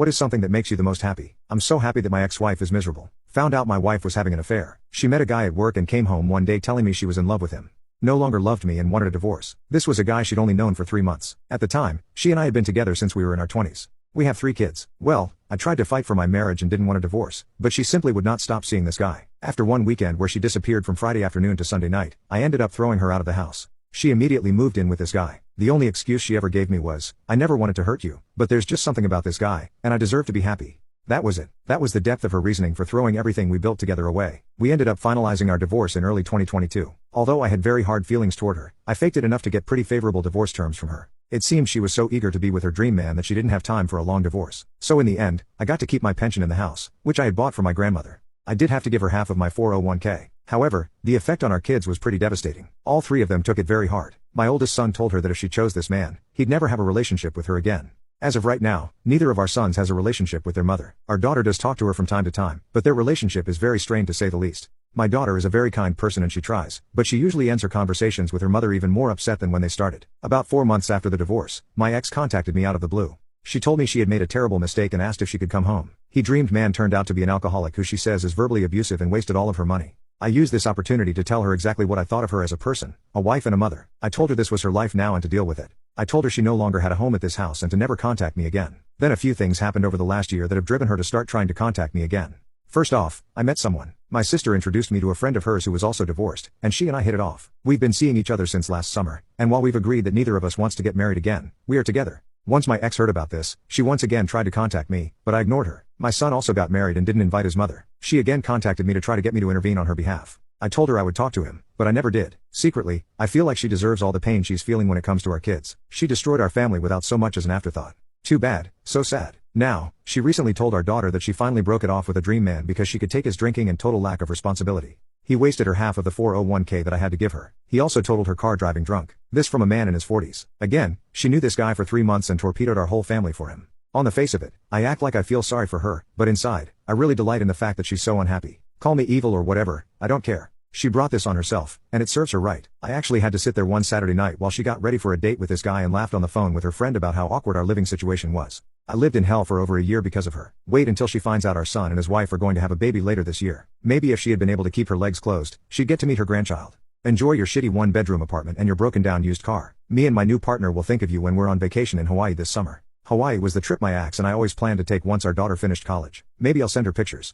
What is something that makes you the most happy? I'm so happy that my ex-wife is miserable. Found out my wife was having an affair. She met a guy at work and came home one day telling me she was in love with him. No longer loved me and wanted a divorce. This was a guy she'd only known for 3 months. At the time, she and I had been together since we were in our 20s. We have 3 kids. Well, I tried to fight for my marriage and didn't want a divorce, but she simply would not stop seeing this guy. After one weekend where she disappeared from Friday afternoon to Sunday night, I ended up throwing her out of the house. She immediately moved in with this guy. The only excuse she ever gave me was, "I never wanted to hurt you, but there's just something about this guy, and I deserve to be happy." That was it. That was the depth of her reasoning for throwing everything we built together away. We ended up finalizing our divorce in early 2022. Although I had very hard feelings toward her, I faked it enough to get pretty favorable divorce terms from her. It seemed she was so eager to be with her dream man that she didn't have time for a long divorce. So in the end, I got to keep my pension in the house, which I had bought for my grandmother. I did have to give her half of my 401k. However, the effect on our kids was pretty devastating. All 3 of them took it very hard. My oldest son told her that if she chose this man, he'd never have a relationship with her again. As of right now, neither of our sons has a relationship with their mother. Our daughter does talk to her from time to time, but their relationship is very strained to say the least. My daughter is a very kind person and she tries, but she usually ends her conversations with her mother even more upset than when they started. About 4 months after the divorce, my ex contacted me out of the blue. She told me she had made a terrible mistake and asked if she could come home. He dreamed man turned out to be an alcoholic who she says is verbally abusive and wasted all of her money. I used this opportunity to tell her exactly what I thought of her as a person, a wife and a mother. I told her this was her life now and to deal with it. I told her she no longer had a home at this house and to never contact me again. Then a few things happened over the last year that have driven her to start trying to contact me again. First off, I met someone. My sister introduced me to a friend of hers who was also divorced, and she and I hit it off. We've been seeing each other since last summer, and while we've agreed that neither of us wants to get married again, we are together. Once my ex heard about this, she once again tried to contact me, but I ignored her. My son also got married and didn't invite his mother. She again contacted me to try to get me to intervene on her behalf. I told her I would talk to him, but I never did. Secretly, I feel like she deserves all the pain she's feeling when it comes to our kids. She destroyed our family without so much as an afterthought. Too bad, so sad. Now, she recently told our daughter that she finally broke it off with a dream man because she could take his drinking and total lack of responsibility. He wasted her half of the 401k that I had to give her. He also totaled her car driving drunk. This from a man in his 40s. Again, she knew this guy for 3 months and torpedoed our whole family for him. On the face of it, I act like I feel sorry for her, but inside, I really delight in the fact that she's so unhappy. Call me evil or whatever, I don't care. She brought this on herself, and it serves her right. I actually had to sit there one Saturday night while she got ready for a date with this guy and laughed on the phone with her friend about how awkward our living situation was. I lived in hell for over a year because of her. Wait until she finds out our son and his wife are going to have a baby later this year. Maybe if she had been able to keep her legs closed, she'd get to meet her grandchild. Enjoy your shitty 1-bedroom apartment and your broken down used car. Me and my new partner will think of you when we're on vacation in Hawaii this summer. Hawaii was the trip my ex and I always planned to take once our daughter finished college. Maybe I'll send her pictures.